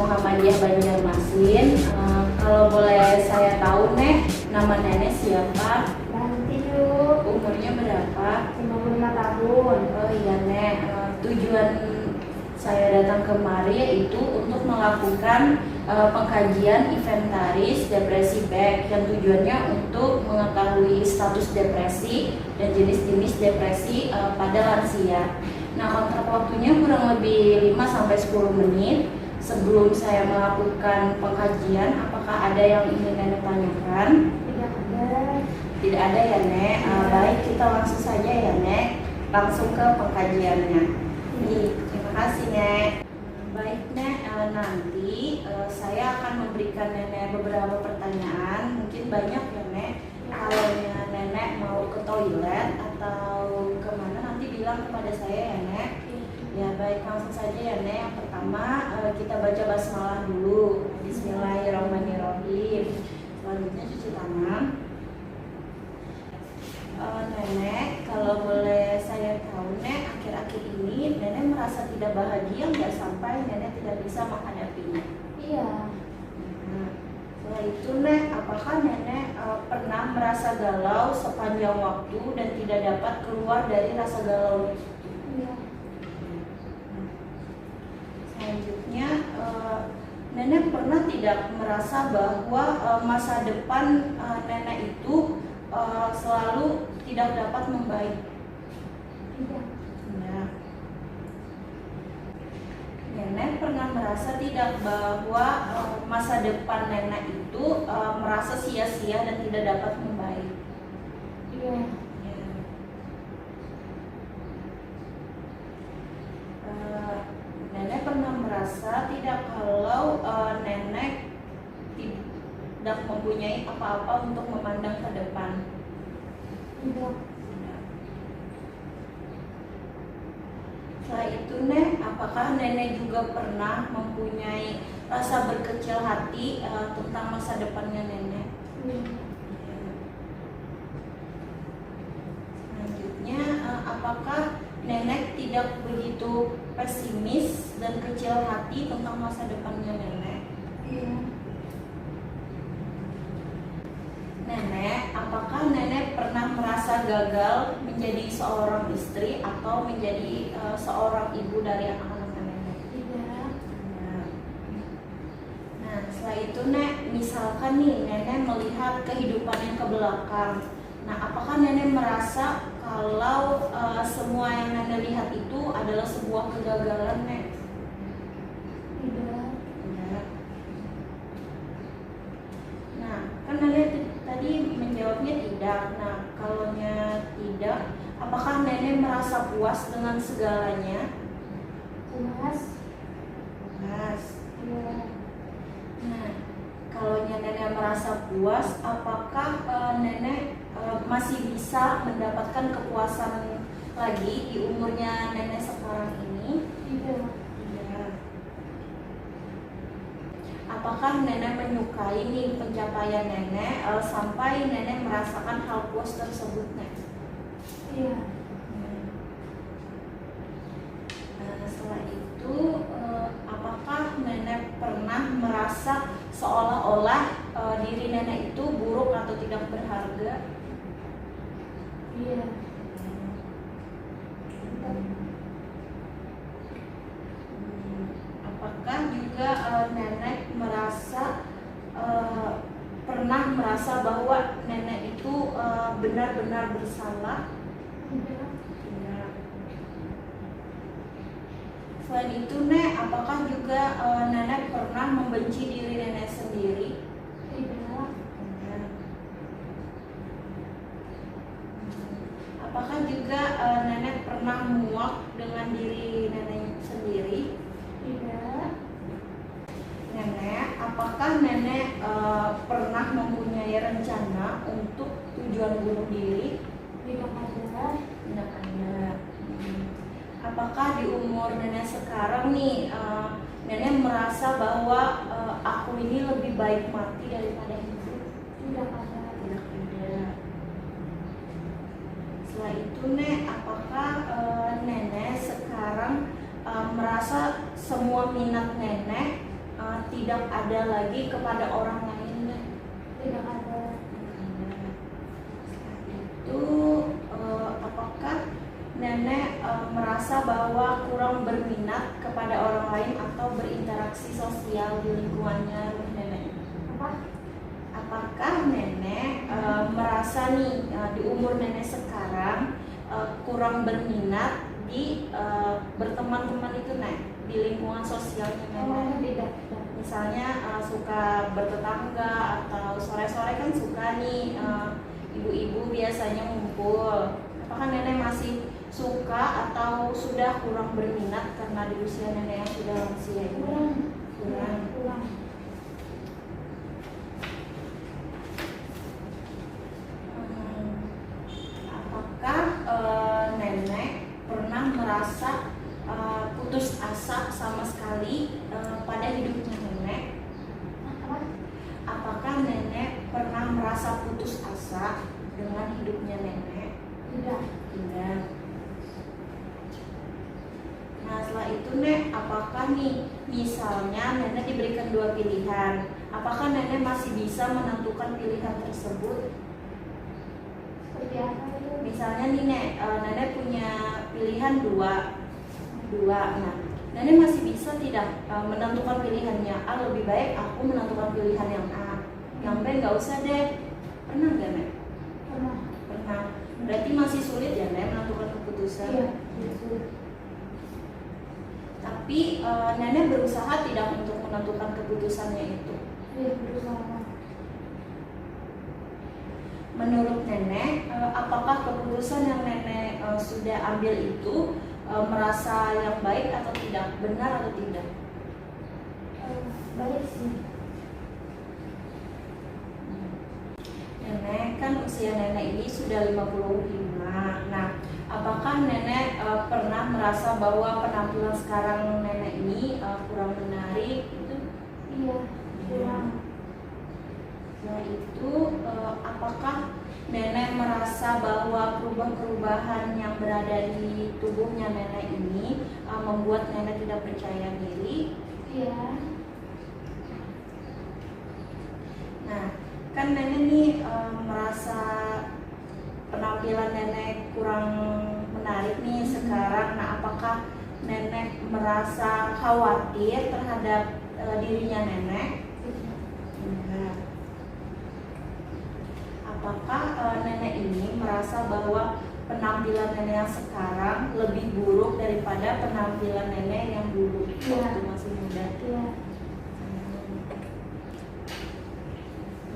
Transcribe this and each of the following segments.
Muhammadiyah Banjarmasin. Kalau boleh saya tahu, Nek, nama nenek siapa? Nanti yuk. Umurnya berapa? 55 tahun. Oh iya, Nek. Tujuan saya datang kemari yaitu untuk melakukan pengkajian inventaris depresi back yang tujuannya untuk mengetahui status depresi dan jenis-jenis depresi pada lansia. Nah, kontrak waktunya kurang lebih 5-10 menit. Sebelum saya melakukan pengkajian, apakah ada yang ingin Nenek tanyakan? Tidak ada. Tidak ada ya, Nek. Baik, kita langsung saja ya, Nek. Langsung ke pengkajiannya. Terima kasih, Nek. Baik, Nek. Nanti saya akan memberikan Nenek beberapa pertanyaan. Mungkin banyak ya, Nek. Kalau Nenek mau ke toilet atau kemana, nanti bilang kepada saya ya, Nek. Ya baik, langsung saja ya, Nek. Yang pertama kita baca basmalah dulu. Bismillahirrahmanirrahim. Selanjutnya cuci tangan. Nenek, kalau boleh saya tahu, Nek, akhir-akhir ini Nenek merasa tidak bahagia nggak sampai Nenek tidak bisa menghadapinya? Iya. Nah, setelah itu, Nek, apakah Nenek pernah merasa galau sepanjang waktu dan tidak dapat keluar dari rasa galau itu? Iya. Selanjutnya, Nenek pernah tidak merasa bahwa masa depan Nenek itu selalu tidak dapat membaik? Tidak. Ya. Nenek pernah merasa tidak bahwa masa depan Nenek itu merasa sia-sia dan tidak dapat membaik? Iya. Ya. Nenek pernah merasa tidak kalau Nenek tidak mempunyai apa-apa untuk memandang ke depan? Tidak. Setelah itu, Nek, apakah Nenek juga pernah mempunyai rasa berkecil hati tentang masa depannya Nenek? Iya. Selanjutnya, apakah Nenek tidak begitu pesimis dan kecil hati tentang masa depannya Nenek? Iya. Nenek, apakah Nenek pernah merasa gagal menjadi seorang istri atau menjadi seorang ibu dari anak-anak Nenek? Tidak. Nah, setelah itu, Nek, misalkan nih Nenek melihat kehidupannya ke belakang. Nah, apakah Nenek merasa kalau semua yang Nenek lihat itu adalah sebuah kegagalan, Nek? Tidak. Ya. Nah, kan Nenek tadi menjawabnya tidak. Nah, kalau tidak, apakah Nenek merasa puas dengan segalanya? Puas. Puas. Iya. Nah, kalau Nenek merasa puas, apakah Nenek masih bisa mendapatkan kepuasan lagi di umurnya Nenek sekarang ini? Tidak. Tidak. Apakah Nenek menyukai nih pencapaian Nenek sampai Nenek merasakan hal puas tersebut, Nek? Iya. Nah, setelah itu, apakah Nenek pernah merasa seolah-olah diri Nenek itu buruk atau tidak berharga? Iya. Apakah juga Nenek merasa pernah merasa bahwa Nenek itu benar-benar bersalah? Tidak. Tidak. Selain itu, Nek, apakah juga Nenek pernah membenci diri Nenek sendiri? Tidak. Tidak. Apakah juga Nenek pernah muak dengan diri Nenek sendiri? Tidak. Nenek, apakah Nenek pernah mempunyai rencana untuk tujuan bunuh diri? Tidak ada. Tidak ada. Apakah di umur Nenek sekarang nih, Nenek merasa bahwa aku ini lebih baik mati daripada hidup? Tidak ada. Tidak ada. Setelah itu, Nek, apakah Nenek sekarang merasa semua minat Nenek tidak ada lagi kepada orang lain, Nek? Tidak ada. Itu apakah nenek merasa bahwa kurang berminat kepada orang lain atau berinteraksi sosial di lingkungannya rumah nenek? Apa? Apakah nenek merasa nih di umur nenek sekarang kurang berminat di berteman-teman itu, Nek, di lingkungan sosialnya nenek? Tidak. Misalnya suka bertetangga atau sore-sore kan suka nih ibu-ibu biasanya ngumpul. Apakah nenek masih suka atau sudah kurang berminat karena di usia nenek yang sudah lansia ini? Kurang. Apakah nenek pernah merasa putus asa sama sekali pada hidupnya nenek? Apa? Apakah nenek pernah merasa putus asa dengan hidupnya nenek? Tidak. Tidak. Nah, setelah itu, Nek, apakah nih misalnya nenek diberikan dua pilihan, apakah nenek masih bisa menentukan pilihan tersebut? Seperti apa itu? Misalnya nih, Nek, nenek punya pilihan dua. Nah, nenek masih bisa tidak menentukan pilihannya? A, lebih baik aku menentukan pilihan yang A, yang B nggak usah deh. Pernah nggak, Nek? Pernah. Berarti masih sulit ya, Nek, menentukan keputusan? Iya. Tapi nenek berusaha tidak untuk menentukan keputusannya itu. Iya, berusaha. Menurut nenek, apakah keputusan yang nenek sudah ambil itu merasa yang baik atau tidak, benar atau tidak? Baik sih. Nenek kan usia nenek ini sudah 55. Nah, apakah nenek pernah merasa bahwa penampilan sekarang nenek ini kurang menarik gitu? Iya, kurang. Nah, itu apakah nenek merasa bahwa perubahan-perubahan yang berada di tubuhnya nenek ini membuat nenek tidak percaya diri? Iya. Nah, kan nenek nih merasa penampilan nenek kurang menarik nih sekarang. Nah, apakah nenek merasa khawatir terhadap dirinya nenek? Enggak. Apakah nenek ini merasa bahwa penampilan nenek yang sekarang lebih buruk daripada penampilan nenek yang dulu waktu masih muda? Iya.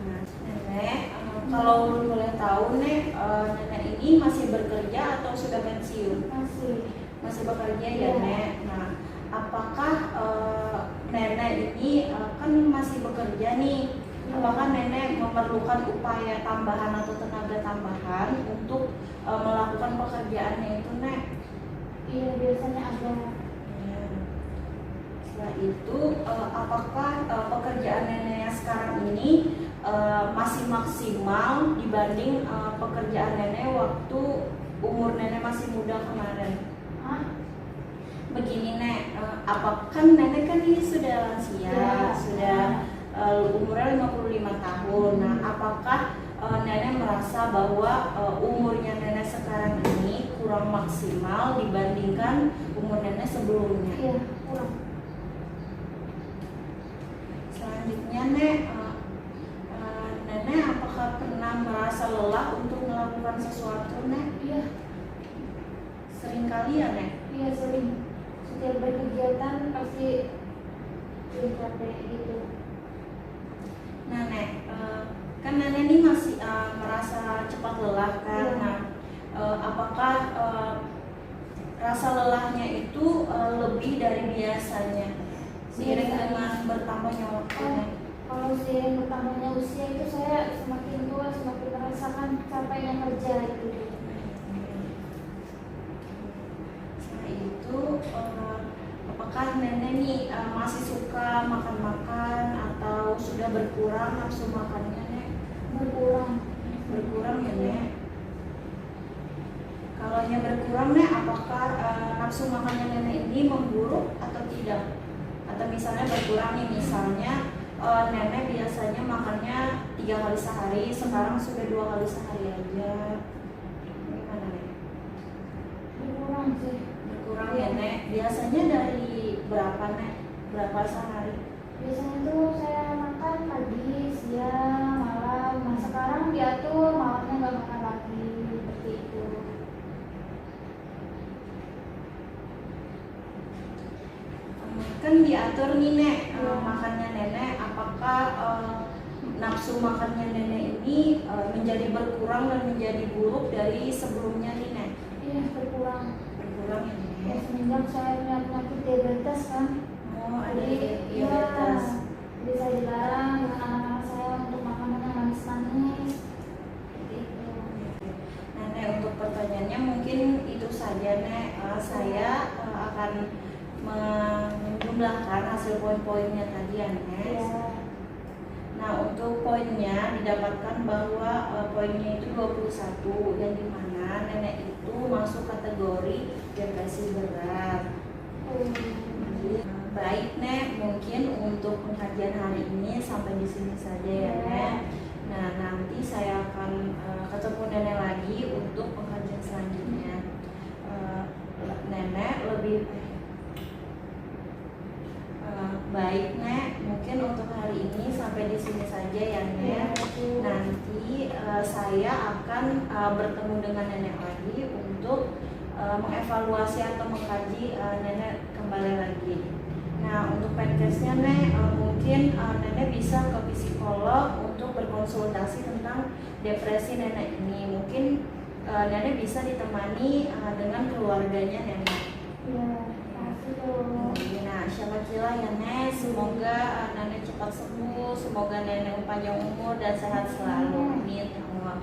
Nah, nenek, kalau boleh tahu, Nek, nenek ini masih bekerja atau sudah pensiun? Masih bekerja ya, Iya. Nek. Nah, apakah nenek ini kan masih bekerja nih? Apakah nenek memerlukan upaya tambahan atau tenaga tambahan untuk melakukan pekerjaannya itu, Nek? Iya, biasanya ada. Ya. Setelah itu, apakah pekerjaan nenek yang sekarang ini masih maksimal dibanding pekerjaan nenek waktu umur nenek masih muda kemarin? Hah? Begini, Nek, kan nenek kan ini sudah lansia, Ya. sudah umurnya 55 tahun. Nah, apakah nenek merasa bahwa umurnya nenek sekarang ini kurang maksimal dibandingkan umur nenek sebelumnya? Iya, kurang. Selanjutnya, Nek, nenek apakah pernah merasa lelah untuk melakukan sesuatu, Nek? Iya. Sering kali ya, Nek? Iya, sering. Setiap berkegiatan pasti capek gitu. Nah, Nek, kan nenek ini masih merasa cepat lelah kan? Iya. Nah, apakah rasa lelahnya itu lebih dari biasanya seiring dengan bertambahnya waktu, Nek? Kalau seiring bertambahnya usia itu saya semakin tua semakin merasakan capeknya kerja itu. Setelah itu, apakah nenek nih masih suka makan-makan atau sudah berkurang nafsu makannya, Nek? Berkurang ya, Nek? Kalau berkurang, Nek, apakah nafsu makannya nenek ini memburuk atau tidak? Atau misalnya berkurang nih, misalnya nenek biasanya makannya 3 kali sehari, sekarang sudah 2 kali sehari aja. Gimana nek? Berkurang sih. Berkurang ya nek. Biasanya dari berapa nek? Berapa sehari? Biasanya tuh saya makan pagi, siang, malam. Nah sekarang diatur malamnya nggak makan lagi seperti itu. Kan diatur nih nek, makannya nenek. Apakah nafsu makannya nenek ini menjadi berkurang dan menjadi buruk dari sebelumnya nih nek? Iya berkurang. Berkurang ya Ya nek? semenjak saya punya penyakit diabetes kan. Oh ada Jadi diabetes. jadi saya dilarang dengan anak-anak saya untuk makanan yang manis-manis. Seperti itu. Nenek, untuk pertanyaannya mungkin itu saja nek. Saya akan menjumlahkan hasil poin-poinnya tadi ya nek. Iya. Nah untuk poinnya didapatkan bahwa poinnya itu 21, yang dimana nenek itu masuk kategori depresi berat. Baik nek, mungkin untuk pengkajian hari ini sampai di sini saja ya nek. Nah nanti saya akan ketemu nenek lagi untuk pengkajian selanjutnya. Nenek lebih baik nek, mungkin untuk hari ini sampai di sini saja ya nek. Nanti saya akan bertemu dengan nenek lagi untuk mengevaluasi atau mengkaji nenek kembali lagi. Nah untuk podcastnya nek, mungkin nenek bisa ke psikolog untuk berkonsultasi tentang depresi nenek ini. Mungkin nenek bisa ditemani dengan keluarganya nenek. Iya, makasih dong. Nah, syamakilah ya nek, semoga nenek cepat sembuh, semoga nenek panjang umur dan sehat selalu. Amin ya Allah.